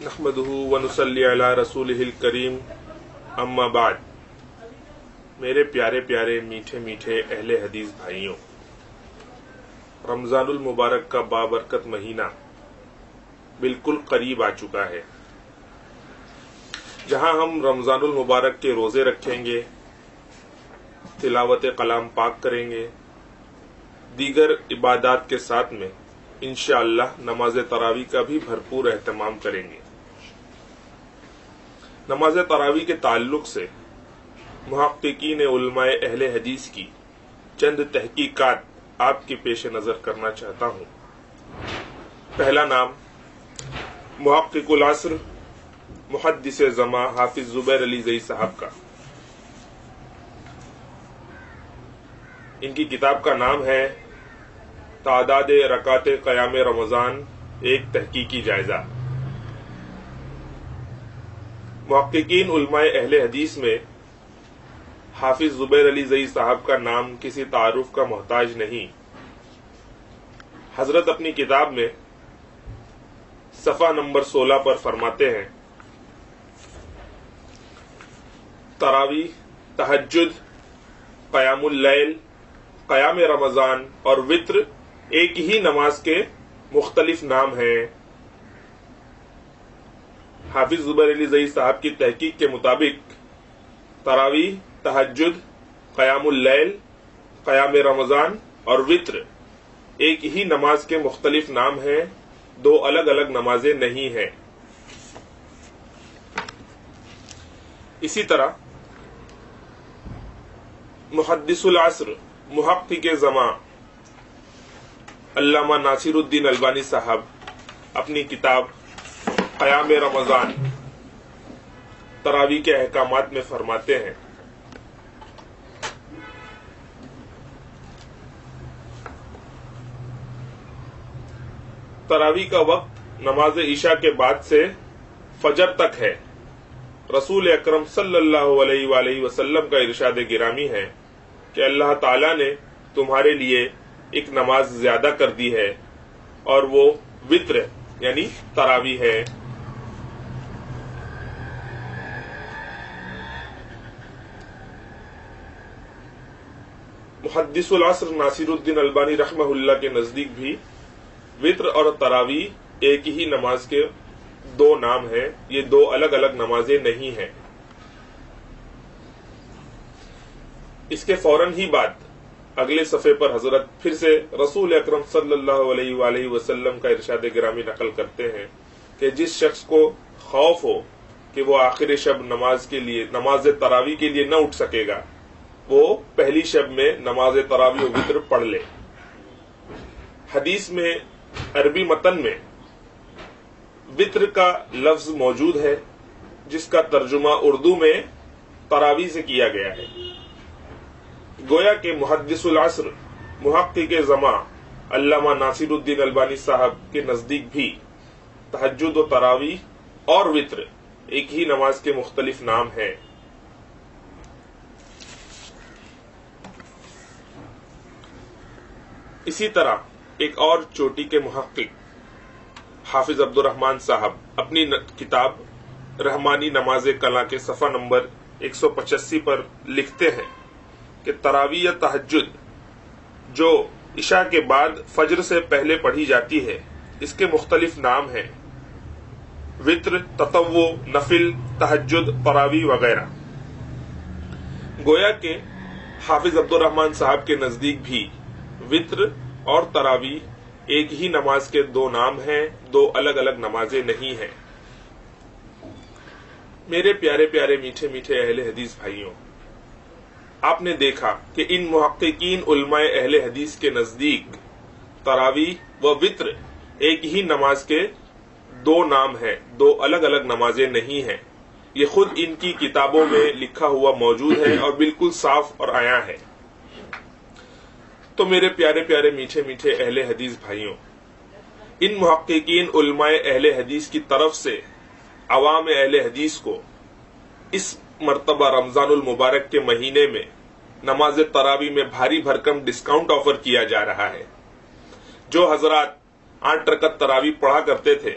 نحمدہ ونصلی علی رسولہ الکریم اما بعد۔ میرے پیارے پیارے میٹھے میٹھے اہل حدیث بھائیوں، رمضان المبارک کا بابرکت مہینہ بالکل قریب آ چکا ہے، جہاں ہم رمضان المبارک کے روزے رکھیں گے، تلاوت کلام پاک کریں گے، دیگر عبادات کے ساتھ میں انشاءاللہ نماز تراویح کا بھی بھرپور اہتمام کریں گے۔ نماز تراویح کے تعلق سے محققین علماء اہل حدیث کی چند تحقیقات آپ کے پیش نظر کرنا چاہتا ہوں۔ پہلا نام محقق العصر محدث زماں حافظ زبیر علی زئی صاحب کا۔ ان کی کتاب کا نام ہے تعداد رکعات قیام رمضان، ایک تحقیقی جائزہ۔ محققین علماء اہل حدیث میں حافظ زبیر علی زئی صاحب کا نام کسی تعارف کا محتاج نہیں۔ حضرت اپنی کتاب میں صفحہ نمبر 16 پر فرماتے ہیں، تراویح، تہجد، قیام اللیل، قیام رمضان اور وتر ایک ہی نماز کے مختلف نام ہیں۔ حافظ زبیر علی زئی صاحب کی تحقیق کے مطابق تراویح، تہجد، قیام اللیل، قیام رمضان اور وتر ایک ہی نماز کے مختلف نام ہیں، دو الگ الگ نمازیں نہیں ہیں۔ اسی طرح محدث العصر محقق زماں علامہ ناصر الدین البانی صاحب اپنی کتاب قیام رمضان تراویح کے احکامات میں فرماتے ہیں، تراویح کا وقت نماز عشاء کے بعد سے فجر تک ہے۔ رسول اکرم صلی اللہ علیہ وآلہ وسلم کا ارشاد گرامی ہے کہ اللہ تعالی نے تمہارے لیے ایک نماز زیادہ کر دی ہے، اور وہ وتر یعنی تراویح ہے۔ محدث العصر ناصر الدین البانی رحمہ اللہ کے نزدیک بھی وتر اور تراویح ایک ہی نماز کے دو نام ہیں، یہ دو الگ الگ نمازیں نہیں ہیں۔ اس کے فوراً ہی بعد اگلے صفحے پر حضرت پھر سے رسول اکرم صلی اللہ علیہ وآلہ وسلم کا ارشاد گرامی نقل کرتے ہیں کہ جس شخص کو خوف ہو کہ وہ آخر شب نماز تراویح کے لیے نہ اٹھ سکے گا، وہ پہلی شب میں نماز تراویح و وتر پڑھ لے۔ حدیث میں عربی متن میں وتر کا لفظ موجود ہے، جس کا ترجمہ اردو میں تراویح سے کیا گیا ہے۔ گویا کہ محدث العصر محقق زماں علامہ ناصر الدین البانی صاحب کے نزدیک بھی تہجد و تراویح اور وتر ایک ہی نماز کے مختلف نام ہیں۔ اسی طرح ایک اور چوٹی کے محقق حافظ عبد الرحمن صاحب اپنی کتاب رحمانی نماز کلاں کے صفحہ نمبر 185 پر لکھتے ہیں کہ تراویح یا تہجد جو عشاء کے بعد فجر سے پہلے پڑھی جاتی ہے، اس کے مختلف نام ہیں، وتر، تطوع، نفل، تہجد، تراویح وغیرہ۔ گویا کہ حافظ عبد الرحمن صاحب کے نزدیک بھی وتر اور تراویح ایک ہی نماز کے دو نام ہیں، دو الگ الگ نمازیں نہیں ہیں۔ میرے پیارے پیارے میٹھے میٹھے اہل حدیث بھائیوں، آپ نے دیکھا کہ ان محققین علماء اہل حدیث کے نزدیک تراویح و وتر ایک ہی نماز کے دو نام ہیں، دو الگ الگ نمازیں نہیں ہیں۔ یہ خود ان کی کتابوں میں لکھا ہوا موجود ہے اور بالکل صاف اور عیاں ہے۔ تو میرے پیارے پیارے میٹھے میٹھے اہل حدیث بھائیوں، ان محققین علماء اہل حدیث کی طرف سے عوام اہل حدیث کو اس مرتبہ رمضان المبارک کے مہینے میں نماز تراویح میں بھاری بھرکم ڈسکاؤنٹ آفر کیا جا رہا ہے۔ جو حضرات 8 رکعت تراویح پڑھا کرتے تھے،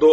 2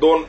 2